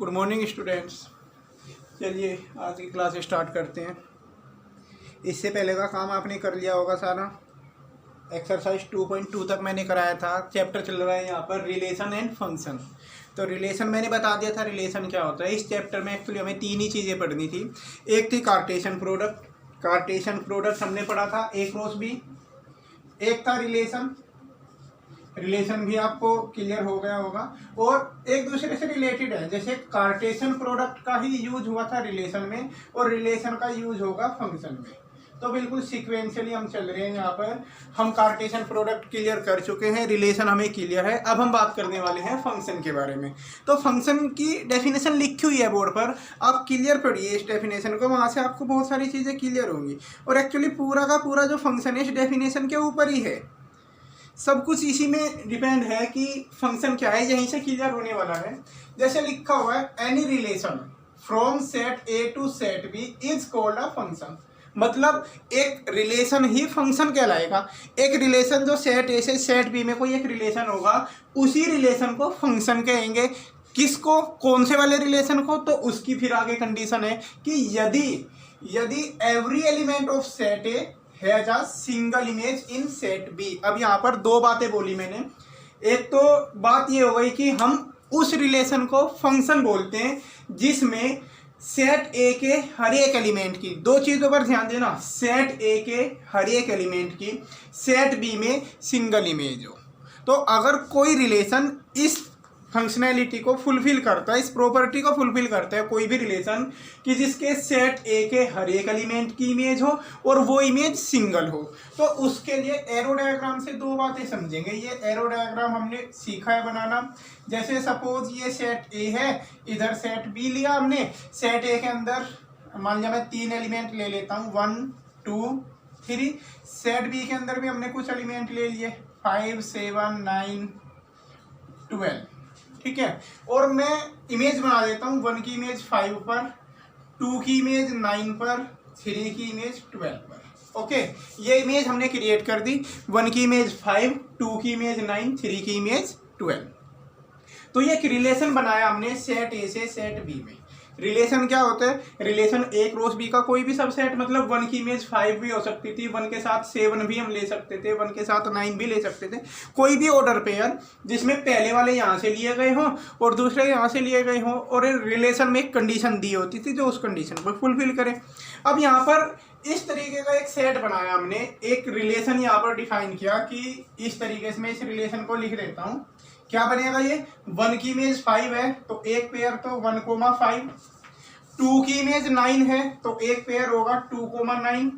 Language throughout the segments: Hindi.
Good morning students. चलिए आज की क्लास स्टार्ट करते हैं। इससे पहले का काम आपने कर लिया होगा सारा। एक्सरसाइज 2.2 तक मैंने कराया था। चैप्टर चल रहा है यहाँ पर रिलेशन एंड फंक्शन। तो रिलेशन मैंने बता दिया था रिलेशन क्या होता है। इस चैप्टर में एक्चुअली हमें तीन ही चीज़ें पढ़नी थी। एक थी कार्टेशियन प्रोडक्ट, कार्टेशियन प्रोडक्ट हमने पढ़ा था ए क्रॉस बी। एक था रिलेशन, रिलेशन भी आपको क्लियर हो गया होगा और एक दूसरे से रिलेटेड है। जैसे कार्टेशियन प्रोडक्ट का ही यूज हुआ था रिलेशन में और रिलेशन का यूज होगा फंक्शन में। तो बिल्कुल सीक्वेंशियली हम चल रहे हैं। यहाँ पर हम कार्टेशियन प्रोडक्ट क्लियर कर चुके हैं, रिलेशन हमें क्लियर है। अब हम बात करने वाले हैं फंक्शन के बारे में। तो फंक्शन की डेफिनेशन लिखी हुई है बोर्ड पर, आप क्लियर पढ़िए इस डेफिनेशन को, वहाँ से आपको बहुत सारी चीज़ें क्लियर होंगी। और एक्चुअली पूरा का पूरा जो फंक्शन है इस डेफिनेशन के ऊपर ही है। सब कुछ इसी में डिपेंड है कि फंक्शन क्या है, यहीं से क्लियर होने वाला है। जैसे लिखा हुआ है any relation from set A to set B is called a function. मतलब एक रिलेशन ही फंक्शन कहलाएगा। एक रिलेशन जो सेट ए से सेट बी में कोई एक रिलेशन होगा, उसी रिलेशन को फंक्शन कहेंगे। किसको? कौन से वाले रिलेशन को? तो उसकी फिर आगे कंडीशन है कि यदि every element of set A has a single image in set B. अब यहाँ पर दो बातें बोली मैंने। एक तो बात ये हो गई कि हम उस रिलेशन को फंक्शन बोलते हैं जिसमें सेट ए के हर एक एलिमेंट की, दो चीज़ों पर ध्यान देना, सेट ए के हर एक एलिमेंट की सेट बी में सिंगल इमेज हो। तो अगर कोई रिलेशन इस फंक्शनैलिटी को फुलफिल करता है, इस प्रॉपर्टी को फुलफिल करता है, कोई भी रिलेशन कि जिसके सेट ए के हर एक एलिमेंट की इमेज हो और वो इमेज सिंगल हो, तो उसके लिए एरो डायग्राम से दो बातें समझेंगे। ये एरो डायग्राम हमने सीखा है बनाना। जैसे सपोज ये सेट ए है, इधर सेट बी लिया हमने। सेट ए के अंदर मान लिया मैं 3 एलिमेंट ले लेता हूँ, 1 2 3। सेट बी के अंदर भी हमने कुछ एलिमेंट ले लिए, 5 7 9 12। ठीक है। और मैं इमेज बना देता हूँ, 1 की इमेज 5 पर, 2 की इमेज 9 पर, 3 की इमेज 12 पर। ओके, ये इमेज हमने क्रिएट कर दी। 1 की इमेज 5, 2 की इमेज 9, 3 की इमेज 12। तो ये एक रिलेशन बनाया हमने सेट ए से सेट बी में। रिलेशन क्या होता है? रिलेशन ए क्रॉस बी का कोई भी सबसेट, मतलब 1 की इमेज 5 भी हो सकती थी, 1 के साथ 7 भी हम ले सकते थे, 1 के साथ 9 भी ले सकते थे। कोई भी ऑर्डर पेयर जिसमें पहले वाले यहाँ से लिए गए हों और दूसरे यहाँ से लिए गए हों, और रिलेशन में एक कंडीशन दी होती थी जो उस कंडीशन को फुलफिल करे। अब यहाँ पर इस तरीके का एक सेट बनाया हमने, एक रिलेशन यहाँ पर डिफाइन किया कि इस तरीके से मैं इस रिलेशन को लिख देता हूँ। क्या बनेगा? ये 1 की इमेज 5 है तो एक पेयर तो 1,5, 2 की इमेज 9 है तो एक पेयर होगा 2,9,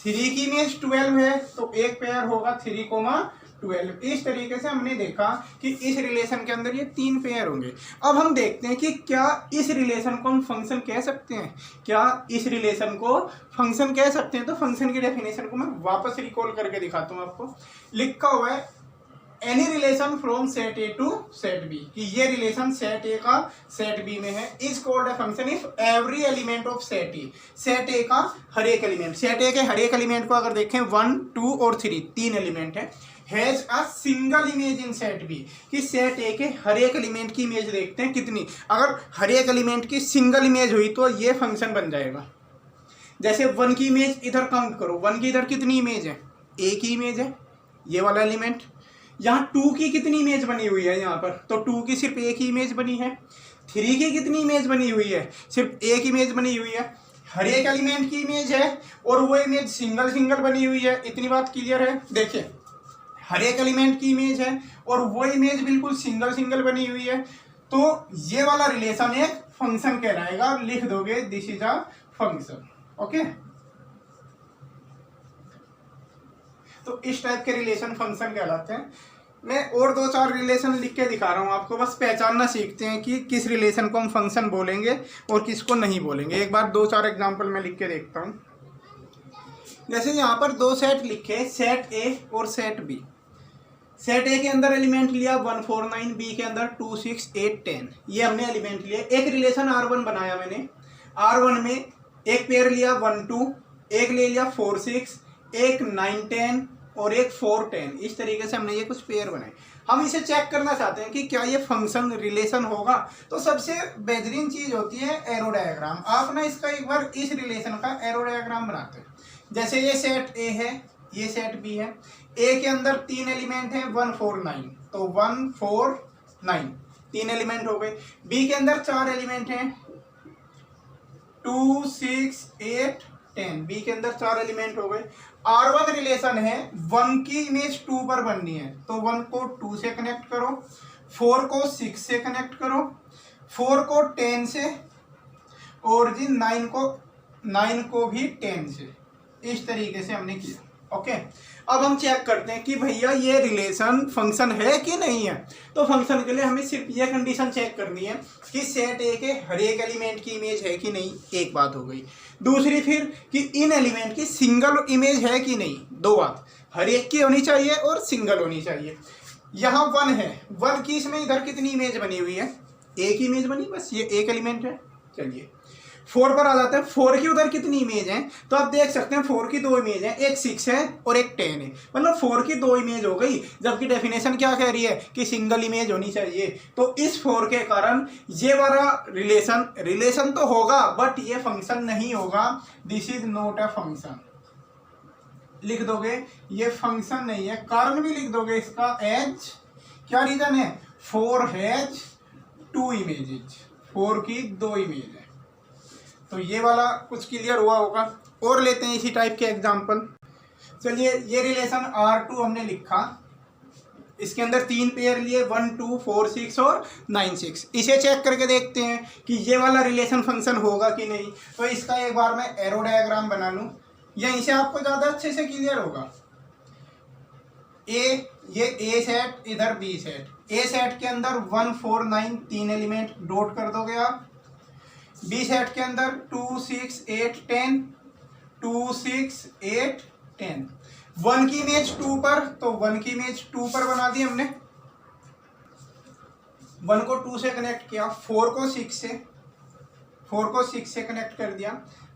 3 की इमेज 12 है तो एक पेयर होगा 3,12। इस तरीके से हमने देखा कि इस रिलेशन के अंदर ये 3 पेयर होंगे। अब हम देखते हैं कि क्या इस रिलेशन को हम फंक्शन कह सकते हैं। क्या इस रिलेशन को फंक्शन कह सकते हैं? तो फंक्शन की डेफिनेशन को मैं वापस रिकॉल करके दिखाता हूँ आपको। लिखा हुआ है any relation from set A to set B, कि ये रिलेशन सेट ए का सेट बी में है, is called a function if every element of set A, set ए का हर एक एलिमेंट, सेट ए के हर एक एलिमेंट को अगर देखें 1 2 और 3 3 एलिमेंट है, has a single image in set B, कि सेट ए के हर एक एलिमेंट की इमेज देखते हैं कितनी। अगर हर एक एलिमेंट की सिंगल इमेज हुई तो ये फंक्शन बन जाएगा। जैसे 1 की इमेज इधर काउंट करो, 1 की इधर कितनी इमेज है? ए की इमेज है ये वाला एलिमेंट। यहाँ 2 की कितनी इमेज बनी हुई है यहाँ पर? तो 2 की सिर्फ एक ही इमेज बनी है। 3 की कितनी इमेज बनी हुई है? सिर्फ एक इमेज बनी हुई है। हर एक एलिमेंट की इमेज है और वो इमेज सिंगल सिंगल बनी हुई है। इतनी बात क्लियर है? देखिए, हर एक एलिमेंट की इमेज है और वो इमेज बिल्कुल सिंगल सिंगल बनी हुई है। तो ये वाला रिलेशन एक फंक्शन कहलाएगा। लिख दोगे this is a function. Okay, तो इस टाइप के रिलेशन फंक्शन कहलाते हैं। मैं और 2-4 रिलेशन लिख के दिखा रहा हूँ आपको, बस पहचानना सीखते हैं कि किस रिलेशन को हम फंक्शन बोलेंगे और किसको नहीं बोलेंगे। एक बार 2-4 एग्जांपल मैं लिख के देखता हूँ। जैसे यहाँ पर 2 सेट लिखे, सेट ए और सेट बी। सेट ए के अंदर एलिमेंट लिया 1 4 9, बी के अंदर 2 6 8 10, ये हमने एलिमेंट लिए। एक रिलेशन R1 बनाया मैंने। R1 में एक पेयर लिया 1 2, एक ले लिया 4 6, एक 9 10 और एक 4 10, इस तरीके से हमने ये कुछ पेयर बनाए। हम इसे चेक करना चाहते हैं कि क्या ये फंक्शन रिलेशन होगा। तो सबसे बेहतरीन चीज़ होती है एरो डायग्राम। आप ना इसका एक बार इस रिलेशन का एरो डायग्राम बनाते हैं। जैसे ये सेट ए है, ये सेट बी है। ए के अंदर 3 एलिमेंट हैं 1 4 9, तो 1 4 9 3 एलिमेंट हो गए। बी के अंदर 4 एलिमेंट हैं 2 6 8 10, बी के अंदर 4 एलिमेंट हो गए। R1 रिलेशन है 1 की इमेज 2 पर बननी है, तो 1 को 2 से कनेक्ट करो, 4 को 6 से कनेक्ट करो, 4 को 10 से, और जी 9 को भी 10 से। इस तरीके से हमने किया। ओके, अब हम चेक करते हैं कि भैया ये रिलेशन फंक्शन है कि नहीं है। तो फंक्शन के लिए हमें सिर्फ ये कंडीशन चेक करनी है कि सेट ए के हर एक एलिमेंट की इमेज है कि नहीं, एक बात हो गई। दूसरी फिर कि इन एलिमेंट की सिंगल इमेज है कि नहीं, दो बात, हर एक की होनी चाहिए और सिंगल होनी चाहिए। यहाँ 1 है, 1 की इसमें इधर कितनी इमेज बनी हुई है, एक इमेज बनी, बस ये एक एलिमेंट है। चलिए 4 पर आ जाते हैं, 4 की उधर कितनी इमेज है, तो आप देख सकते हैं 4 की 2 इमेज है, एक 6 है और एक 10 है, मतलब 4 की 2 इमेज हो गई। जबकि डेफिनेशन क्या कह रही है कि सिंगल इमेज होनी चाहिए। तो इस 4 के कारण ये वाला रिलेशन तो होगा बट ये फंक्शन नहीं होगा। This is not a function लिख दोगे, ये फंक्शन नहीं है। कारण भी लिख दोगे इसका, एज क्या रीजन है, 4 हैज 2 इमेजेज, 4 की 2 इमेज है। तो ये वाला कुछ क्लियर हुआ होगा। और लेते हैं इसी टाइप के एग्जांपल। चलिए ये रिलेशन R2 हमने लिखा, इसके अंदर 3 पेयर लिए 1 2 4 6 और 9 6। इसे चेक करके देखते हैं कि ये वाला रिलेशन फंक्शन होगा कि नहीं। तो इसका एक बार मैं एरो डायग्राम बना लूँ, यहीं से आपको ज़्यादा अच्छे से क्लियर होगा। ये ए सेट, इधर बी सेट। ए सेट के अंदर 1 4 9 3 एलिमेंट डॉट कर दोगे आप। बी सेट के अंदर 2 6 8 10, 2 6 8 10। 1 की इमेज 2 पर, तो 1 की इमेज 2 पर बना दी हमने, 1 को 2 से कनेक्ट किया, 4 को 6 से कनेक्ट कर दिया,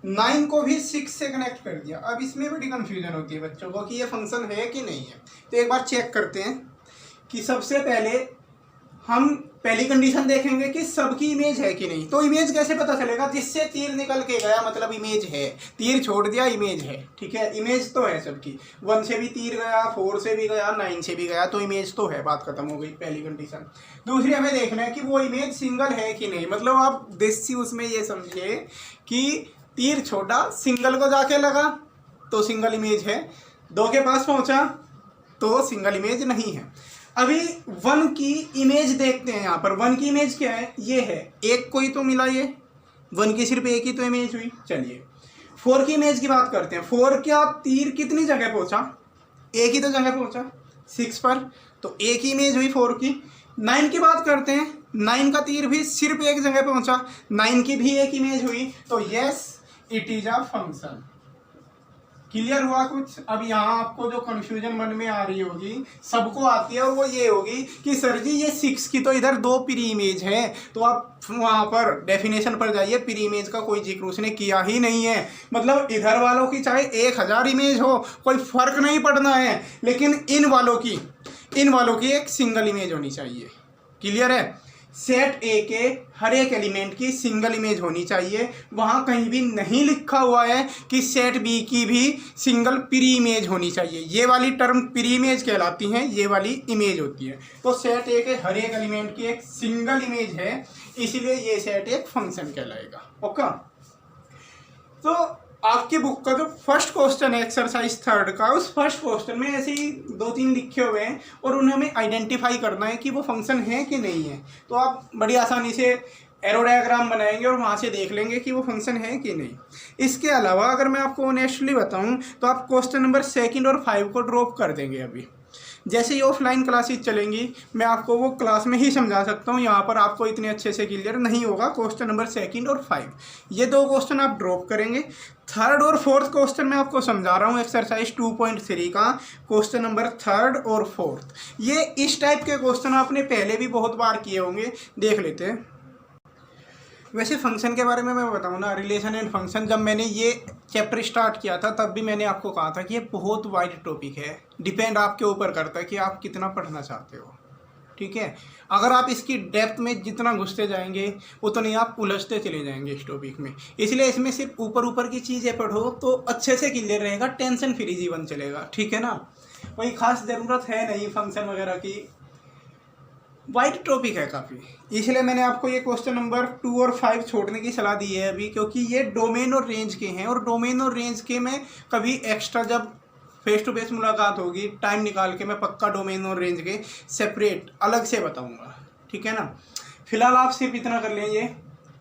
9 को भी 6 से कनेक्ट कर दिया। अब इसमें बड़ी कंफ्यूजन होती है बच्चों को कि ये फंक्शन है कि नहीं है। तो एक बार चेक करते हैं कि सबसे पहले हम पहली कंडीशन देखेंगे कि सबकी इमेज है कि नहीं। तो इमेज कैसे पता चलेगा, जिससे तीर निकल के गया मतलब इमेज है, तीर छोड़ दिया इमेज है, ठीक है, इमेज तो है सबकी। 1 से भी तीर गया, 4 से भी गया, 9 से भी गया, तो इमेज तो है, बात खत्म हो गई पहली कंडीशन। दूसरी हमें देखना है कि वो इमेज सिंगल है कि नहीं, मतलब आप देसी उसमें ये समझिए कि तीर छोड़ा, सिंगल को जाके लगा तो सिंगल इमेज है, 2 के पास पहुंचा तो सिंगल इमेज नहीं है। अभी 1 की इमेज देखते हैं। यहाँ पर 1 की इमेज क्या है, ये है, एक को ही तो मिला, ये 1 की सिर्फ एक ही तो इमेज हुई। चलिए 4 की इमेज की बात करते हैं। 4 का तीर कितनी जगह पहुंचा, एक ही तो जगह पहुंचा 6 पर, तो एक ही इमेज हुई 4 की। 9 की बात करते हैं, 9 का तीर भी सिर्फ एक जगह पहुंचा, 9 की भी एक इमेज हुई, तो yes it is a function. Clear हुआ कुछ। अब यहाँ आपको जो कन्फ्यूजन मन में आ रही होगी, सबको आती है, और वो ये होगी कि सर जी ये 6 की तो इधर 2 प्री इमेज है, तो आप वहाँ पर डेफिनेशन पर जाइए, प्री इमेज का कोई जिक्र उसने किया ही नहीं है। मतलब इधर वालों की चाहे 1000 इमेज हो, कोई फर्क नहीं पड़ना है, लेकिन इन वालों की एक सिंगल इमेज होनी चाहिए। क्लियर है, सेट ए के हर एक एलिमेंट की सिंगल इमेज होनी चाहिए। वहाँ कहीं भी नहीं लिखा हुआ है कि सेट बी की भी सिंगल प्री इमेज होनी चाहिए। ये वाली टर्म प्री इमेज कहलाती हैं, ये वाली इमेज होती है। तो सेट ए के हर एक एलिमेंट की एक सिंगल इमेज है, इसीलिए ये सेट एक फंक्शन कहलाएगा। ओके, तो आपकी बुक का जो फर्स्ट क्वेश्चन है एक्सरसाइज 3 का, उस फर्स्ट क्वेश्चन में ऐसे ही 2-3 लिखे हुए हैं और उन्हें हमें आइडेंटिफाई करना है कि वो फंक्शन है कि नहीं है। तो आप बड़ी आसानी से एरो डायग्राम बनाएंगे और वहाँ से देख लेंगे कि वो फंक्शन है कि नहीं। इसके अलावा अगर मैं आपको ऑनेस्टली बताऊँ तो आप क्वेश्चन नंबर 2 और 5 को ड्रॉप कर देंगे। अभी जैसे ही ऑफलाइन क्लासेस चलेंगी मैं आपको वो क्लास में ही समझा सकता हूँ, यहाँ पर आपको इतने अच्छे से क्लियर नहीं होगा। क्वेश्चन नंबर 2 और 5 ये 2 क्वेश्चन आप ड्रॉप करेंगे। 3rd और 4th क्वेश्चन मैं आपको समझा रहा हूँ एक्सरसाइज 2.3 का, क्वेश्चन नंबर 3rd और 4th। ये इस टाइप के क्वेश्चन आपने पहले भी बहुत बार किए होंगे, देख लेते हैं। वैसे फंक्शन के बारे में मैं बताऊँ ना, रिलेशन एंड फंक्शन, जब मैंने ये चैप्टर स्टार्ट किया था तब भी मैंने आपको कहा था कि ये बहुत वाइड टॉपिक है, डिपेंड आपके ऊपर करता है कि आप कितना पढ़ना चाहते हो। ठीक है, अगर आप इसकी डेप्थ में जितना घुसते जाएंगे उतनी आप उलझते चले जाएंगे इस टॉपिक में। इसलिए इसमें सिर्फ ऊपर ऊपर की चीज़ें पढ़ो तो अच्छे से क्लियर रहेगा, टेंशन फ्री जीवन चलेगा। ठीक है ना, कोई खास ज़रूरत है नहीं फंक्शन वगैरह की, वाइड टॉपिक है काफ़ी। इसलिए मैंने आपको ये क्वेश्चन नंबर 2 और 5 छोड़ने की सलाह दी है अभी, क्योंकि ये डोमेन और रेंज के हैं, और डोमेन और रेंज के में कभी एक्स्ट्रा जब फेस टू फेस मुलाकात होगी टाइम निकाल के मैं पक्का डोमेन और रेंज के सेपरेट अलग से बताऊंगा। ठीक है ना, फिलहाल आप सिर्फ इतना कर लेंगे,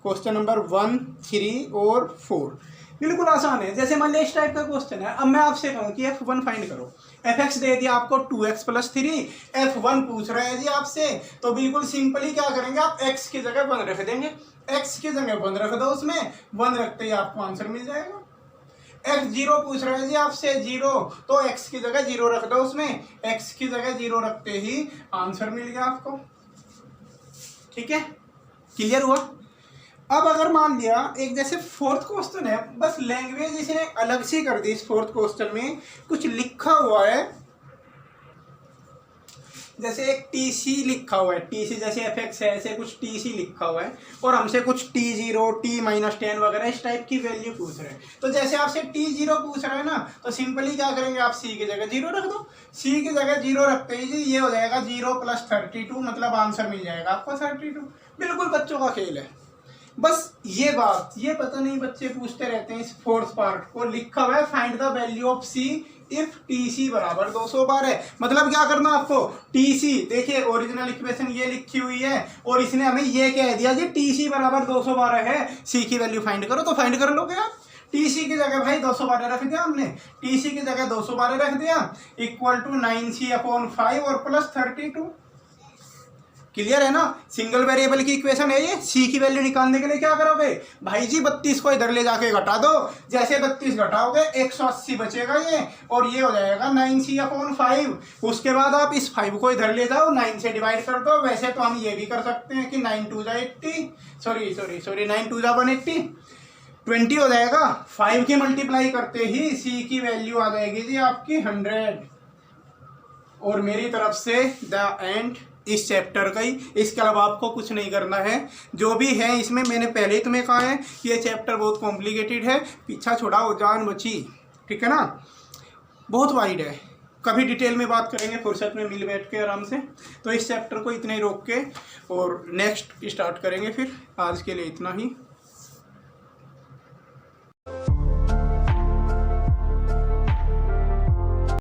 क्वेश्चन नंबर 1, 3 और 4 बिल्कुल आसान है। जैसे मान लिया इस टाइप का क्वेश्चन है, अब मैं आपसे कहूँ कि f1 फाइंड करो, fx दे दिया आपको 2x + 3, f1 पूछ रहा है जी आपसे, तो बिल्कुल सिंपली क्या करेंगे, आप x की जगह 1 रख देंगे, x की जगह 1 रख दो, उसमें 1 रखते ही आपको आंसर मिल जाएगा। f0 पूछ रहा है जी आपसे 0, तो x की जगह 0 रख दो, उसमें x की जगह 0 रखते ही आंसर मिल गया आपको। ठीक है, क्लियर हुआ। अब अगर मान लिया एक जैसे फोर्थ क्वेश्चन है, बस लैंग्वेज इसने अलग से कर दी, इस फोर्थ क्वेश्चन में कुछ लिखा हुआ है, जैसे एक TC लिखा हुआ है, TC जैसे fx है ऐसे कुछ TC लिखा हुआ है, और हमसे कुछ T0, T-10 वगैरह इस टाइप की वैल्यू पूछ रहे हैं। तो जैसे आपसे T0 पूछ रहा है ना, तो सिंपली क्या करेंगे, आप C की जगह 0 रख दो, C की जगह 0 रखते ही जी ये हो जाएगा 0 + 32, मतलब आंसर मिल जाएगा आपको 32। बिल्कुल बच्चों का खेल है। बस ये बात, ये पता नहीं बच्चे पूछते रहते हैं, इस फोर्थ पार्ट को लिखा हुआ है find the value of C if TC = 212। मतलब क्या करना आपको, TC देखिए ओरिजिनल इक्वेशन ये लिखी हुई है, और इसने हमें ये कह दिया जी TC = 212 है, C की वैल्यू फाइंड करो, तो फाइंड कर लोगे आप। TC की जगह भाई 212 रख दिया हमने, TC की जगह 212 रख दिया, = 9C/5 और +32। क्लियर है ना, सिंगल वेरिएबल की इक्वेशन है ये। C की वैल्यू निकालने के लिए क्या करोगे भाई जी, 32 को इधर ले जाके घटा दो, जैसे 32 घटाओगे 180 बचेगा ये, और ये हो जाएगा 9C/5। उसके बाद आप इस 5 को इधर ले जाओ, 9 से डिवाइड कर दो। वैसे तो हम ये भी कर सकते हैं कि 9 2 जा 80, सॉरी 9 2 जा 180, 20 हो जाएगा। 5 की मल्टीप्लाई करते ही C की वैल्यू आ जाएगी जी आपकी 100। और मेरी तरफ से द एंड इस चैप्टर का ही, इसके अलावा आपको कुछ नहीं करना है। जो भी है इसमें मैंने पहले ही तुम्हें कहा है कि ये चैप्टर बहुत कॉम्प्लिकेटेड है, पीछा छुड़ाओ जान बची। ठीक है ना, बहुत वाइड है, कभी डिटेल में बात करेंगे फुर्सत में मिल बैठ के आराम से। तो इस चैप्टर को इतने ही रोक के और नेक्स्ट स्टार्ट करेंगे। फिर आज के लिए इतना ही।